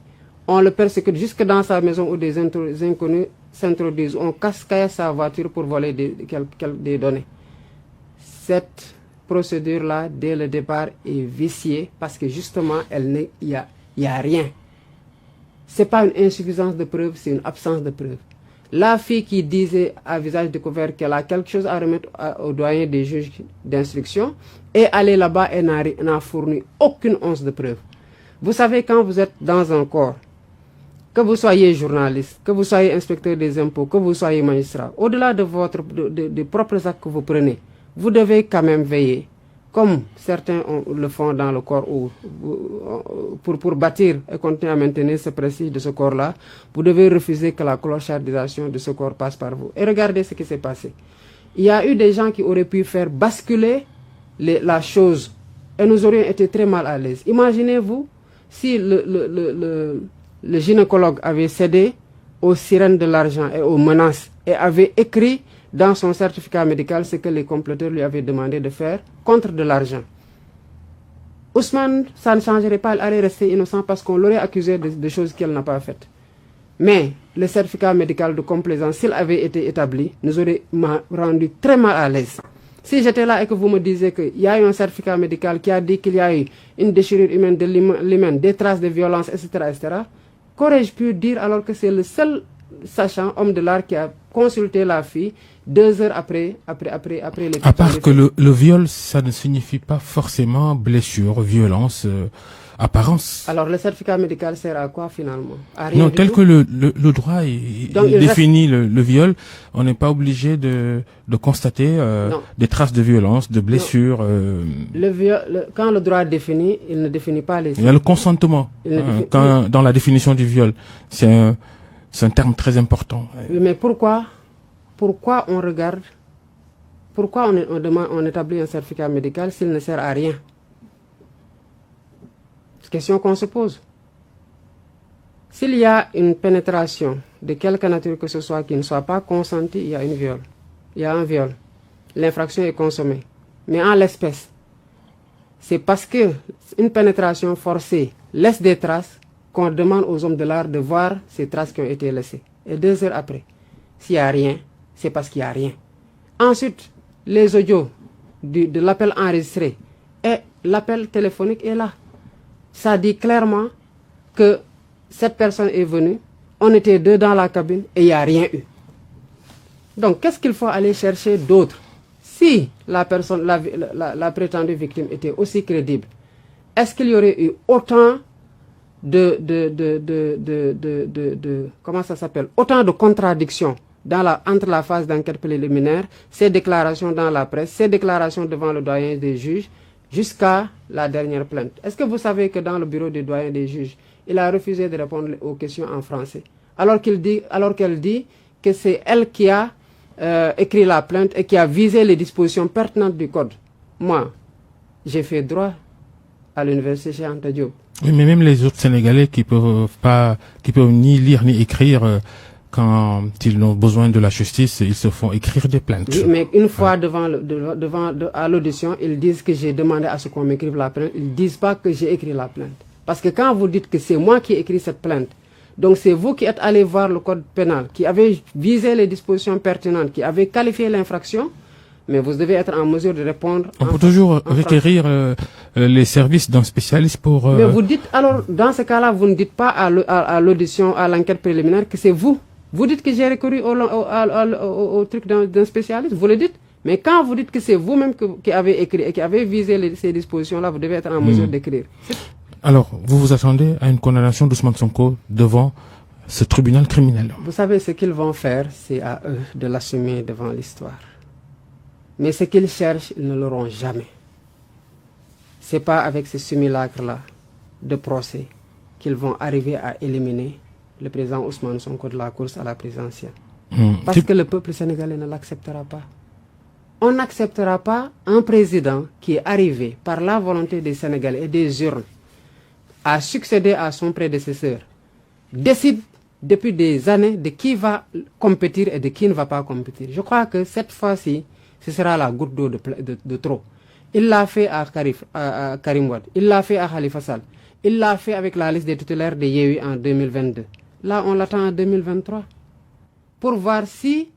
On le persécute jusque dans sa maison où des inconnus s'introduisent. On casse sa voiture pour voler des données. Cette procédure-là, dès le départ, est viciée parce que justement, il y a rien. Ce n'est pas une insuffisance de preuves, c'est une absence de preuves. La fille qui disait à visage découvert qu'elle a quelque chose à remettre au doyen des juges d'instruction est allée là-bas et n'a fourni aucune once de preuve. Vous savez, quand vous êtes dans un corps, que vous soyez journaliste, que vous soyez inspecteur des impôts, que vous soyez magistrat, au-delà de des propres actes que vous prenez, vous devez quand même veiller, comme certains le font dans le corps, pour bâtir et continuer à maintenir ce prestige de ce corps-là, vous devez refuser que la clochardisation de ce corps passe par vous. Et regardez ce qui s'est passé. Il y a eu des gens qui auraient pu faire basculer la chose et nous aurions été très mal à l'aise. Imaginez-vous si le gynécologue avait cédé aux sirènes de l'argent et aux menaces et avait écrit dans son certificat médical ce que les comploteurs lui avaient demandé de faire contre de l'argent. Ousmane, ça ne changerait pas, elle allait rester innocent parce qu'on l'aurait accusé de choses qu'elle n'a pas faites. Mais le certificat médical de complaisance, s'il avait été établi, nous aurait rendu très mal à l'aise. Si j'étais là et que vous me disiez qu'il y a eu un certificat médical qui a dit qu'il y a eu une déchirure humaine de l'hymen, des traces de violence, etc., etc., qu'aurais-je pu dire alors que c'est le seul sachant homme de l'art qui a consulté la fille 2 heures après les... À part que le viol, ça ne signifie pas forcément blessure, violence, apparence. Alors le certificat médical sert à quoi finalement? À rien Non, du tel tout. que le droit il définit le viol, on n'est pas obligé de constater des traces de violence, de blessures. Quand le droit définit, il ne définit pas les... Il y a le consentement. Dans la définition du viol, c'est un terme très important. Oui, mais pourquoi on regarde, pourquoi on établit un certificat médical s'il ne sert à rien? C'est une question qu'on se pose. S'il y a une pénétration de quelque nature que ce soit qui ne soit pas consentie, il y a un viol. L'infraction est consommée. Mais en l'espèce, c'est parce que une pénétration forcée laisse des traces qu'on demande aux hommes de l'art de voir ces traces qui ont été laissées. Et 2 heures après, s'il n'y a rien, c'est parce qu'il n'y a rien. Ensuite, les audios de l'appel enregistré et l'appel téléphonique est là. Ça dit clairement que cette personne est venue, on était 2 dans la cabine et il n'y a rien eu. Donc, qu'est-ce qu'il faut aller chercher d'autre? Si la prétendue victime était aussi crédible, est-ce qu'il y aurait eu autant autant de contradictions entre la phase d'enquête préliminaire, ces déclarations dans la presse, ces déclarations devant le doyen des juges, jusqu'à la dernière plainte? Est-ce que vous savez que dans le bureau du doyen des juges, il a refusé de répondre aux questions en français, alors qu'elle dit que c'est elle qui a écrit la plainte et qui a visé les dispositions pertinentes du code? Moi, j'ai fait droit à l'université Cheikh Anta Diop. Oui, mais même les autres Sénégalais qui peuvent ni lire ni écrire, quand ils ont besoin de la justice, ils se font écrire des plaintes. Oui, mais une fois à l'audition, ils disent que j'ai demandé à ce qu'on m'écrive la plainte. Ils ne disent pas que j'ai écrit la plainte. Parce que quand vous dites que c'est moi qui ai écrit cette plainte, donc c'est vous qui êtes allé voir le code pénal, qui avez visé les dispositions pertinentes, qui avez qualifié l'infraction, mais vous devez être en mesure de répondre. On peut toujours requérir les services d'un spécialiste pour... Mais vous dites, alors, dans ce cas-là, vous ne dites pas à l'audition, à l'enquête préliminaire, que c'est vous. Vous dites que j'ai recouru au truc d'un spécialiste, vous le dites. Mais quand vous dites que c'est vous-même qui avez écrit et qui avez visé ces dispositions-là, vous devez être en mesure d'écrire. Alors, vous vous attendez à une condamnation d'Ousmane Sonko devant ce tribunal criminel? Vous savez, ce qu'ils vont faire, c'est à eux de l'assumer devant l'histoire. Mais ce qu'ils cherchent, ils ne l'auront jamais. Ce n'est pas avec ces simulacres-là de procès qu'ils vont arriver à éliminer le président Ousmane Sonko de la course à la présidentielle. Parce que le peuple sénégalais ne l'acceptera pas. On n'acceptera pas un président qui est arrivé par la volonté des Sénégalais et des urnes à succéder à son prédécesseur, décide depuis des années de qui va compétir et de qui ne va pas compétir. Je crois que cette fois-ci, ce sera la goutte d'eau de trop. Il l'a fait à Karim Wade, il l'a fait à Khalifa Sall, il l'a fait avec la liste des titulaires de Yewwi en 2022. Là, on l'attend en 2023 pour voir si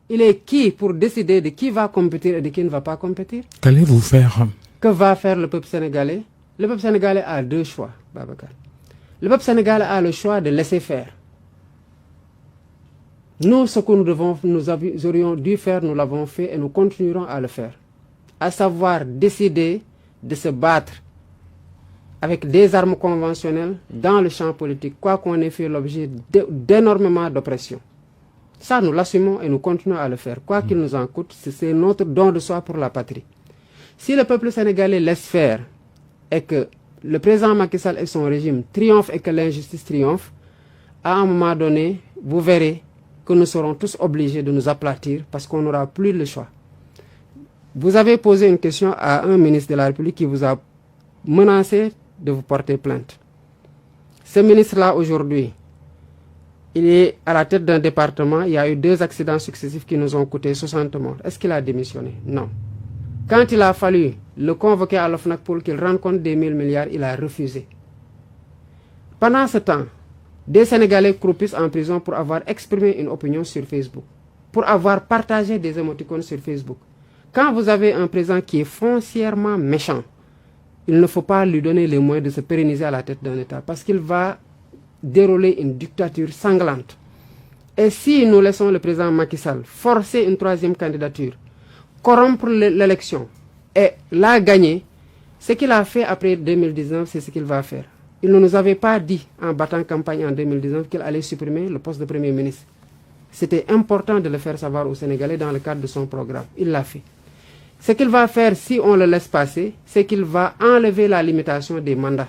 il est qui pour décider de qui va compétir et de qui ne va pas compétir. Qu'allez-vous faire? Que va faire le peuple sénégalais? Le peuple sénégalais a 2 choix, Babacar. Le peuple sénégalais a le choix de laisser faire. Nous, ce que nous aurions dû faire, nous l'avons fait et nous continuerons à le faire. À savoir décider de se battre avec des armes conventionnelles dans le champ politique, quoi qu'on ait fait l'objet d'énormément d'oppression. Ça, nous l'assumons et nous continuons à le faire. Quoi qu'il nous en coûte, c'est notre don de soi pour la patrie. Si le peuple sénégalais laisse faire et que le président Macky Sall et son régime triomphent et que l'injustice triomphe, à un moment donné, vous verrez que nous serons tous obligés de nous aplatir parce qu'on n'aura plus le choix. Vous avez posé une question à un ministre de la République qui vous a menacé de vous porter plainte. Ce ministre-là, aujourd'hui, il est à la tête d'un département. Il y a eu 2 accidents successifs qui nous ont coûté 60 morts. Est-ce qu'il a démissionné? Non. Quand il a fallu le convoquer à l'OFNAC pour qu'il rende compte des 1000 milliards, il a refusé. Pendant ce temps, des Sénégalais croupissent en prison pour avoir exprimé une opinion sur Facebook, pour avoir partagé des émoticônes sur Facebook. Quand vous avez un président qui est foncièrement méchant, il ne faut pas lui donner les moyens de se pérenniser à la tête d'un État parce qu'il va dérouler une dictature sanglante. Et si nous laissons le président Macky Sall forcer une troisième candidature, corrompre l'élection et la gagner, ce qu'il a fait après 2019, c'est ce qu'il va faire. Il ne nous avait pas dit en battant campagne en 2019 qu'il allait supprimer le poste de Premier ministre. C'était important de le faire savoir aux Sénégalais dans le cadre de son programme. Il l'a fait. Ce qu'il va faire si on le laisse passer, c'est qu'il va enlever la limitation des mandats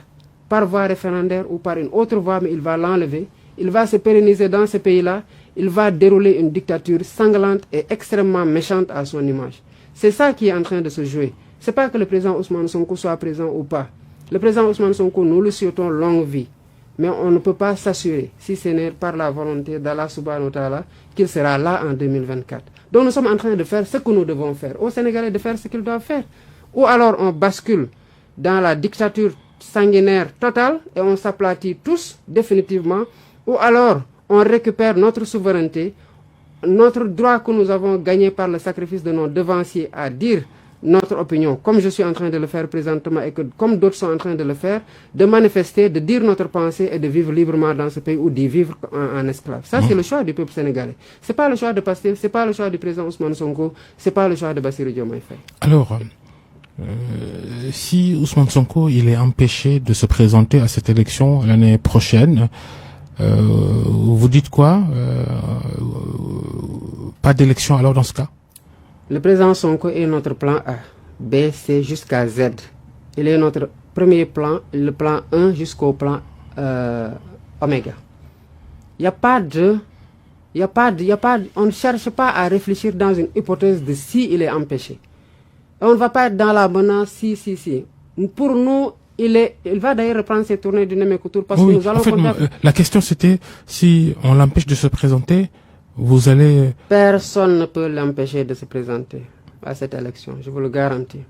par voie référendaire ou par une autre voie, mais il va l'enlever. Il va se pérenniser dans ce pays-là. Il va dérouler une dictature sanglante et extrêmement méchante à son image. C'est ça qui est en train de se jouer. Ce n'est pas que le président Ousmane Sonko soit présent ou pas. Le président Ousmane Sonko, nous le souhaitons longue vie. Mais on ne peut pas s'assurer, si ce n'est par la volonté d'Allah subhanahu wa ta'ala, qu'il sera là en 2024. Donc nous sommes en train de faire ce que nous devons faire. Aux Sénégalais de faire ce qu'ils doivent faire. Ou alors on bascule dans la dictature sanguinaire totale et on s'aplatit tous définitivement. Ou alors on récupère notre souveraineté, notre droit que nous avons gagné par le sacrifice de nos devanciers à dire notre opinion, comme je suis en train de le faire présentement et que comme d'autres sont en train de le faire, de manifester, de dire notre pensée et de vivre librement dans ce pays ou d'y vivre en esclave. Ça, c'est le choix du peuple sénégalais. C'est pas le choix de Pastef, c'est pas le choix du président Ousmane Sonko, c'est pas le choix de Bassirou Diomaye Faye. Alors, si Ousmane Sonko il est empêché de se présenter à cette élection l'année prochaine, vous dites quoi? Pas d'élection alors dans ce cas? Le président Sonko est notre plan A, B, C jusqu'à Z. Il est notre premier plan, le plan 1 jusqu'au plan Oméga. Il n'y a pas de... on ne cherche pas à réfléchir dans une hypothèse de si il est empêché. Et on ne va pas être dans la menace si. Pour nous, il va d'ailleurs reprendre ses tournées du Némékoutour parce que nous allons... En fait, la question c'était, si on l'empêche de se présenter, vous allez... Personne ne peut l'empêcher de se présenter à cette élection, je vous le garantis.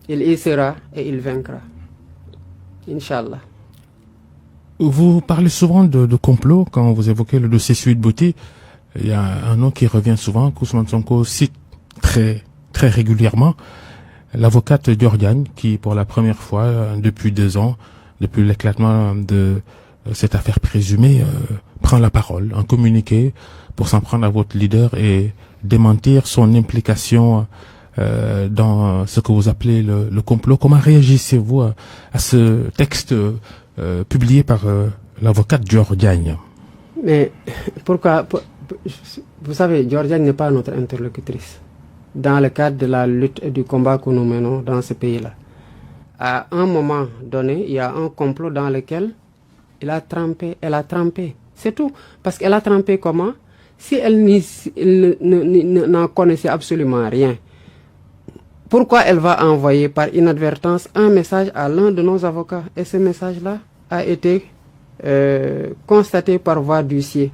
Il y sera et il vaincra. Inch'Allah. Vous parlez souvent de complot quand vous évoquez le dossier Sweet Beauty. Il y a un nom qui revient souvent, qu'Ousmane Sonko cite très régulièrement, l'avocate Dior Diagne, qui pour la première fois depuis 2 ans, depuis l'éclatement de cette affaire présumée, prend la parole, un communiqué pour s'en prendre à votre leader et démentir son implication dans ce que vous appelez le complot. Comment réagissez-vous à ce texte publié par l'avocate Dior Diagne? Mais pourquoi vous savez, Dior Diagne n'est pas notre interlocutrice dans le cadre de la lutte et du combat que nous menons dans ce pays-là. À un moment donné, il y a un complot dans lequel elle a trempé. C'est tout. Parce qu'elle a trempé comment? Si elle n'en connaissait absolument rien, pourquoi elle va envoyer par inadvertance un message à l'un de nos avocats? Et ce message-là a été constaté par voie d'huissier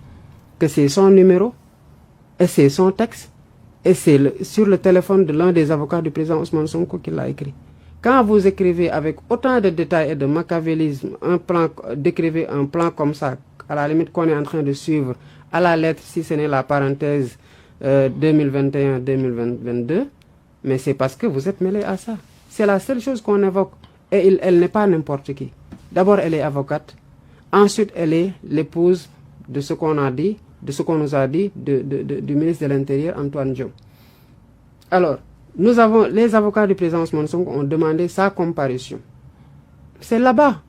que c'est son numéro et c'est son texte et c'est sur le téléphone de l'un des avocats du président Ousmane Sonko qui l'a écrit. Quand vous écrivez avec autant de détails et de machiavélisme décrivez un plan comme ça, à la limite qu'on est en train de suivre à la lettre, si ce n'est la parenthèse 2021-2022, mais c'est parce que vous êtes mêlé à ça. C'est la seule chose qu'on évoque. Et elle n'est pas n'importe qui. D'abord, elle est avocate. Ensuite, elle est l'épouse de ce qu'on a dit, de ce qu'on nous a dit du ministre de l'Intérieur, Antoine Diome. Alors, les avocats du président Ousmane Sonko ont demandé sa comparution. C'est là-bas.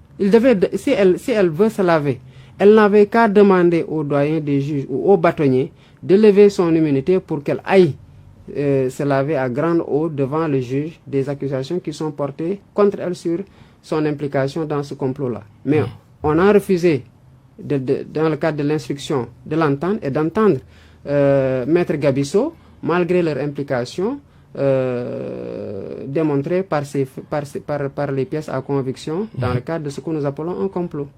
Si elle veut se laver, elle n'avait qu'à demander au doyen des juges ou au bâtonnier de lever son immunité pour qu'elle aille se laver à grande eau devant le juge des accusations qui sont portées contre elle sur son implication dans ce complot-là. Mais on a refusé, dans le cadre de l'instruction, de l'entendre et d'entendre Maître Gabisso, malgré leur implication, démontrée par les pièces à conviction dans le cadre de ce que nous appelons un complot.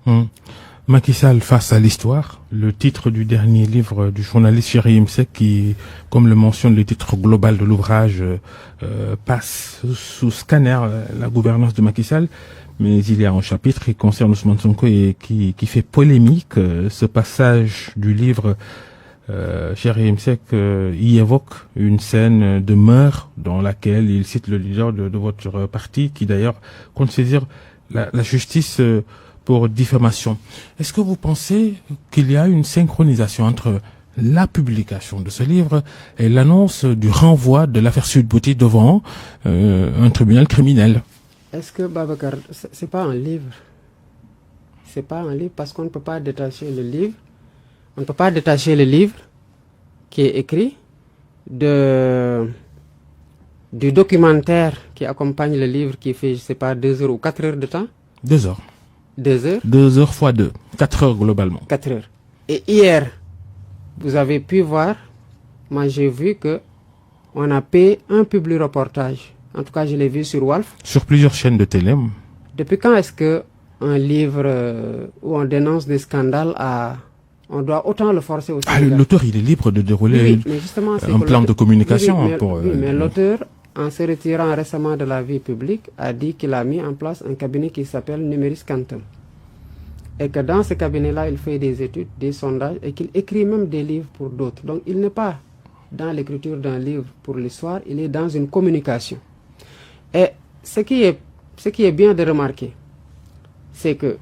Macky Sall face à l'histoire, le titre du dernier livre du journaliste Chéri Imsek qui, comme le mentionne le titre global de l'ouvrage, passe sous scanner la gouvernance de Macky Sall. Mais il y a un chapitre qui concerne Ousmane Sonko et qui fait polémique. Ce passage du livre, Chéri Imsek y évoque une scène de meurtre dans laquelle il cite le leader de votre parti qui d'ailleurs compte saisir la justice pour diffamation. Est-ce que vous pensez qu'il y a une synchronisation entre la publication de ce livre et l'annonce du renvoi de l'affaire Sweet Beauté devant un tribunal criminel? Est-ce que, Babacar, c'est pas un livre? C'est pas un livre parce qu'on ne peut pas détacher le livre. On ne peut pas détacher le livre qui est écrit du documentaire qui accompagne le livre qui fait, je sais pas, 2 heures ou 4 heures de temps. 2 heures. 2 heures. 2 heures fois 2. 4 heures globalement. 4 heures. Et hier, vous avez pu voir, moi j'ai vu que on a payé un public reportage. En tout cas, je l'ai vu sur Walf. Sur plusieurs chaînes de télé. Depuis quand est-ce que un livre où on dénonce des scandales on doit autant le forcer au Sénégal? L'auteur, il est libre de dérouler mais justement, un plan de communication. Mais l'auteur, en se retirant récemment de la vie publique, a dit qu'il a mis en place un cabinet qui s'appelle Numéris Quantum. Et que dans ce cabinet-là, il fait des études, des sondages, et qu'il écrit même des livres pour d'autres. Donc, il n'est pas dans l'écriture d'un livre pour l'histoire, il est dans une communication. Et ce qui est bien de remarquer, c'est que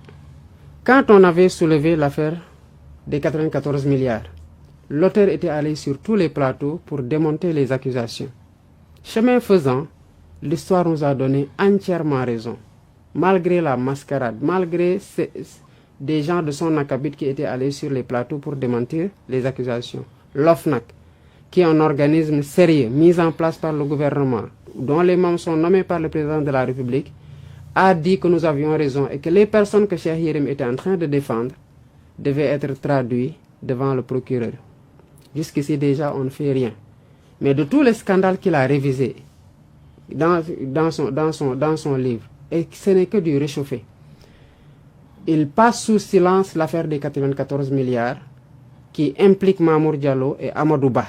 quand on avait soulevé l'affaire des 94 milliards, l'auteur était allé sur tous les plateaux pour démonter les accusations. Chemin faisant, l'histoire nous a donné entièrement raison. Malgré la mascarade, malgré des gens de son acabit qui étaient allés sur les plateaux pour démentir les accusations. L'OFNAC, qui est un organisme sérieux, mis en place par le gouvernement, dont les membres sont nommés par le président de la République, a dit que nous avions raison et que les personnes que Cheikh Yérim était en train de défendre devaient être traduites devant le procureur. Jusqu'ici déjà, on ne fait rien. Mais de tous les scandales qu'il a révisés dans son livre, et ce n'est que du réchauffé, il passe sous silence l'affaire des 94 milliards qui implique Mamour Diallo et Amadou Ba,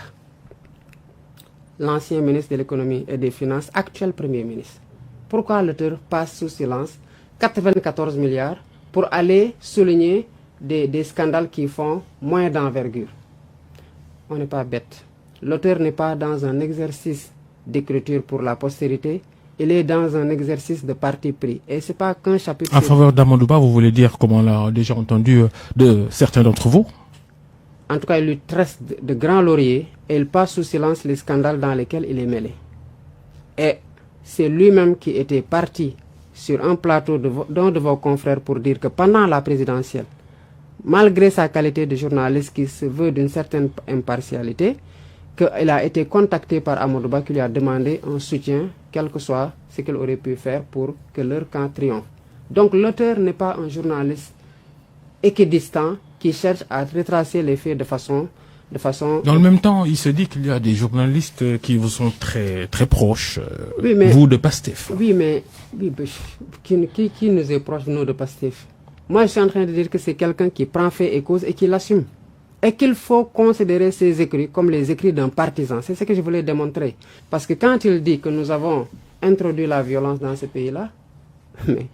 l'ancien ministre de l'économie et des finances, actuel premier ministre. Pourquoi l'auteur passe sous silence 94 milliards pour aller souligner des scandales qui font moins d'envergure? On n'est pas bête. L'auteur n'est pas dans un exercice d'écriture pour la postérité, il est dans un exercice de parti pris. Et c'est pas qu'un chapitre... En faveur d'Amadou Ba, vous voulez dire, comme on l'a déjà entendu de certains d'entre vous? En tout cas, il lui tresse de grands lauriers et il passe sous silence les scandales dans lesquels il est mêlé. Et c'est lui-même qui était parti sur un plateau d'un de vos confrères pour dire que pendant la présidentielle, malgré sa qualité de journaliste qui se veut d'une certaine impartialité, qu'il a été contacté par Amadou Ba qui lui a demandé un soutien, quel que soit ce qu'il aurait pu faire pour que leur camp triomphe. Donc l'auteur n'est pas un journaliste équidistant qui cherche à retracer les faits de façon... Dans le même temps, il se dit qu'il y a des journalistes qui vous sont très, très proches, oui, mais, vous de Pastef. Oui, mais qui nous est proche, nous de Pastef? Moi, je suis en train de dire que c'est quelqu'un qui prend fait et cause et qui l'assume. Et qu'il faut considérer ses écrits comme les écrits d'un partisan. C'est ce que je voulais démontrer. Parce que quand il dit que nous avons introduit la violence dans ce pays-là, mais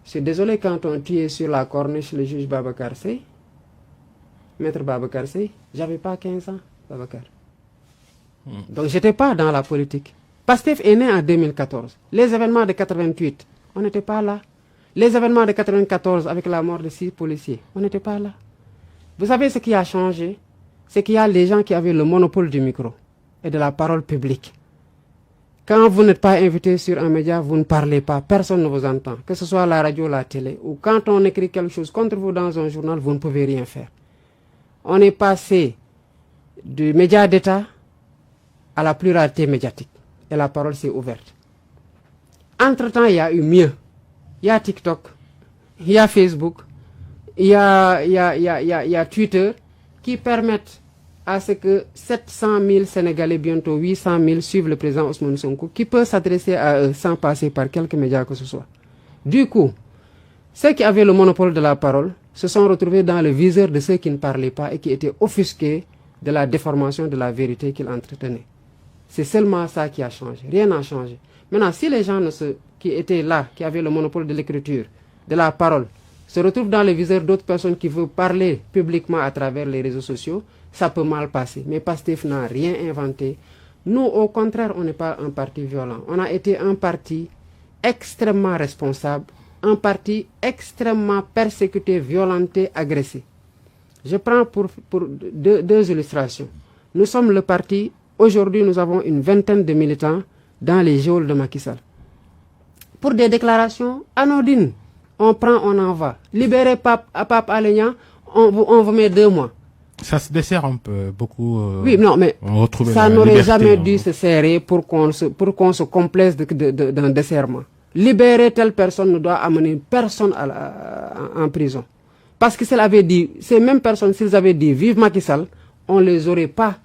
je suis désolé, quand on tuait sur la corniche le juge Babacar Seye, Maître Babacar Seye, j'avais pas 15 ans, Babacar. Donc j'étais pas dans la politique. Pastef est né en 2014. Les événements de 88, on n'était pas là. Les événements de 94 avec la mort de 6 policiers, on n'était pas là. Vous savez ce qui a changé? C'est qu'il y a les gens qui avaient le monopole du micro et de la parole publique. Quand vous n'êtes pas invité sur un média, vous ne parlez pas, personne ne vous entend. Que ce soit la radio, la télé, ou quand on écrit quelque chose contre vous dans un journal, vous ne pouvez rien faire. On est passé du média d'État à la pluralité médiatique. Et la parole s'est ouverte. Entre-temps, il y a eu mieux. Il y a TikTok, il y a Facebook, il y a Twitter qui permettent à ce que 700 000 Sénégalais, bientôt 800 000, suivent le président Ousmane Sonko, qui peut s'adresser à eux sans passer par quelques médias que ce soit. Du coup, ceux qui avaient le monopole de la parole se sont retrouvés dans le viseur de ceux qui ne parlaient pas et qui étaient offusqués de la déformation de la vérité qu'ils entretenaient. C'est seulement ça qui a changé. Rien n'a changé. Maintenant, si les gens qui étaient là, qui avaient le monopole de l'écriture, de la parole, se retrouvent dans le viseur d'autres personnes qui veulent parler publiquement à travers les réseaux sociaux, ça peut mal passer. Mais Pastef n'a rien inventé. Nous, au contraire, on n'est pas un parti violent. On a été un parti extrêmement responsable, un parti extrêmement persécuté, violenté, agressé. Je prends pour deux illustrations. Nous sommes le parti, aujourd'hui nous avons une vingtaine de militants dans les geôles de Macky Sall. Pour des déclarations anodines, on prend, on envoie. Libérez Pape Alé Niang, on vous met 2 mois. Ça se dessert un peu, beaucoup. Oui, non, mais ça n'aurait jamais dû se serrer pour qu'on se complaise d'un desserrement. Libérer telle personne ne doit amener personne en prison. Parce que s'ils avaient dit, ces mêmes personnes, s'ils avaient dit vive Macky Sall, on ne les aurait pas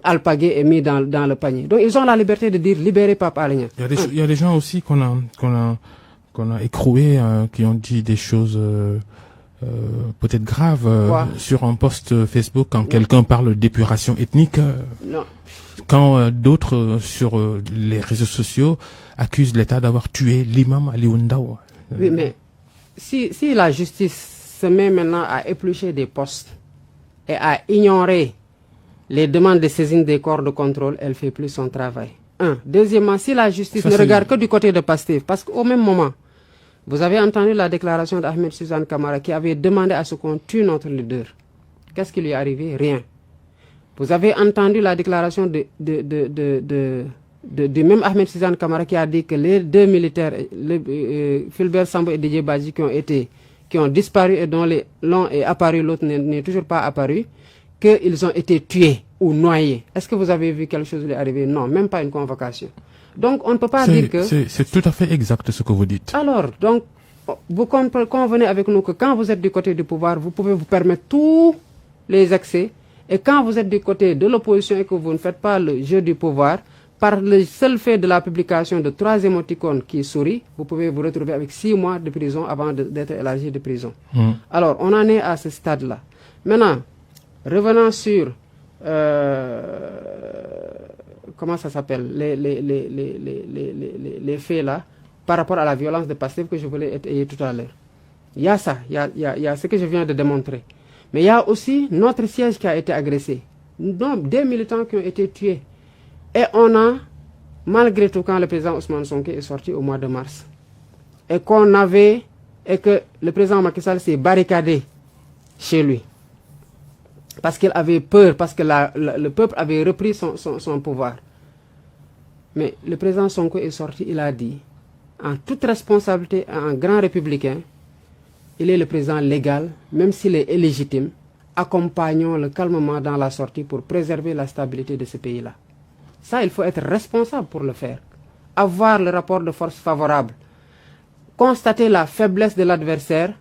alpagués et mis dans le panier. Donc ils ont la liberté de dire libérer Pape Alé Niang. Il y a des gens aussi qu'on a écroués, qui ont dit des choses peut-être graves sur un post Facebook quand quelqu'un parle d'épuration ethnique. Non. Quand d'autres sur les réseaux sociaux accusent l'État d'avoir tué l'imam Ali Oundao. Oui, mais si la justice se met maintenant à éplucher des postes et à ignorer les demandes de saisine des corps de contrôle, elle fait plus son travail. Deuxièmement, si la justice ne regarde que du côté de Pastef, parce qu'au même moment, vous avez entendu la déclaration d'Ahmed Suzanne Camara qui avait demandé à ce qu'on tue notre leader. Qu'est-ce qui lui est arrivé? Rien. Vous avez entendu la déclaration de même Ahmed Suzanne Camara qui a dit que les 2 militaires, Fulbert Sambou et Didier Badji qui ont disparu et dont l'un est apparu, l'autre n'est toujours pas apparu, qu'ils ont été tués ou noyés. Est-ce que vous avez vu quelque chose lui arriver? Non, même pas une convocation. Donc on ne peut pas dire que... C'est tout à fait exact ce que vous dites. Alors, donc, vous convenez avec nous que quand vous êtes du côté du pouvoir, vous pouvez vous permettre tous les excès. Et quand vous êtes du côté de l'opposition et que vous ne faites pas le jeu du pouvoir, par le seul fait de la publication de 3 émoticônes qui sourient, vous pouvez vous retrouver avec 6 mois de prison avant d'être élargi de prison. Alors, on en est à ce stade-là. Maintenant, revenons sur... comment ça s'appelle, les faits là, par rapport à la violence de Pastef que je voulais étayer tout à l'heure. Il y a ça, il y a ce que je viens de démontrer. Mais il y a aussi notre siège qui a été agressé. Des militants qui ont été tués. Et on a, malgré tout, quand le président Ousmane Sonko est sorti au mois de mars, et que le président Macky Sall s'est barricadé chez lui, parce qu'il avait peur, parce que le peuple avait repris son pouvoir. Mais le président Sonko est sorti, il a dit, en toute responsabilité, un grand républicain, il est le président légal, même s'il est illégitime, accompagnons-le calmement dans la sortie pour préserver la stabilité de ce pays-là. Ça, il faut être responsable pour le faire. Avoir le rapport de force favorable, constater la faiblesse de l'adversaire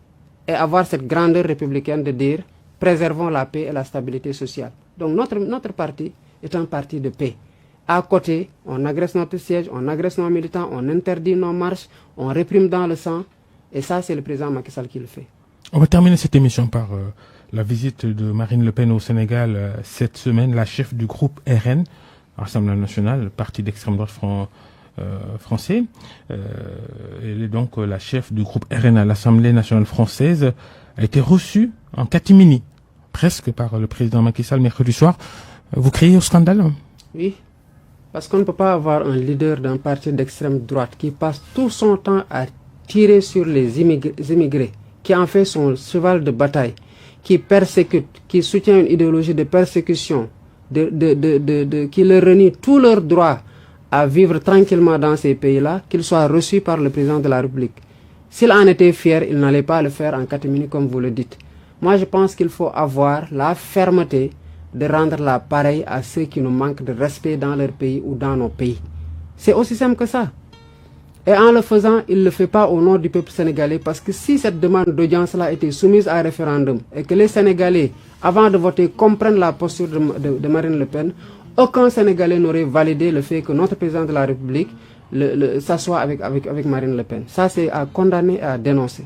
et avoir cette grandeur républicaine de dire préservons la paix et la stabilité sociale. Donc notre parti est un parti de paix. À côté, on agresse notre siège, on agresse nos militants, on interdit nos marches, on réprime dans le sang. Et ça, c'est le président Macky Sall qui le fait. On va terminer cette émission par la visite de Marine Le Pen au Sénégal cette semaine, la chef du groupe RN, Rassemblement national, le parti d'extrême droite français. Elle est donc la chef du groupe RN à l'Assemblée nationale française, a été reçue en catimini, presque par le président Macky Sall mercredi soir. Vous criez au scandale? Oui, parce qu'on ne peut pas avoir un leader d'un parti d'extrême droite qui passe tout son temps à tirer sur les immigrés, qui en fait son cheval de bataille, qui persécute, qui soutient une idéologie de persécution, qui leur renie tous leurs droits à vivre tranquillement dans ces pays-là, qu'ils soient reçus par le président de la République. S'il en était fier, il n'allait pas le faire en catimini comme vous le dites. Moi, je pense qu'il faut avoir la fermeté de rendre la pareille à ceux qui nous manquent de respect dans leur pays ou dans nos pays. C'est aussi simple que ça. Et en le faisant, il ne le fait pas au nom du peuple sénégalais, parce que si cette demande d'audience-là était soumise à un référendum et que les Sénégalais, avant de voter, comprennent la posture de Marine Le Pen, aucun Sénégalais n'aurait validé le fait que notre président de la République s'assoit avec Marine Le Pen. Ça, c'est à condamner et à dénoncer.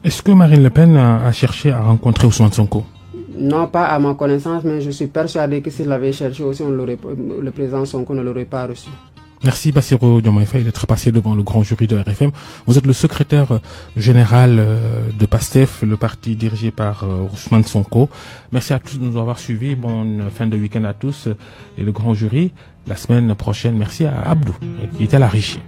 Est-ce que Marine Le Pen a cherché à rencontrer Ousmane Sonko? Non, pas à ma connaissance, mais je suis persuadé que s'il l'avait cherché aussi, le président Sonko ne l'aurait pas reçu. Merci Bassirou Diomaye Faye d'être passé devant le grand jury de RFM. Vous êtes le secrétaire général de PASTEF, le parti dirigé par Ousmane Sonko. Merci à tous de nous avoir suivis. Bonne fin de week-end à tous et le grand jury. La semaine prochaine, merci à Abdou qui était à la régie.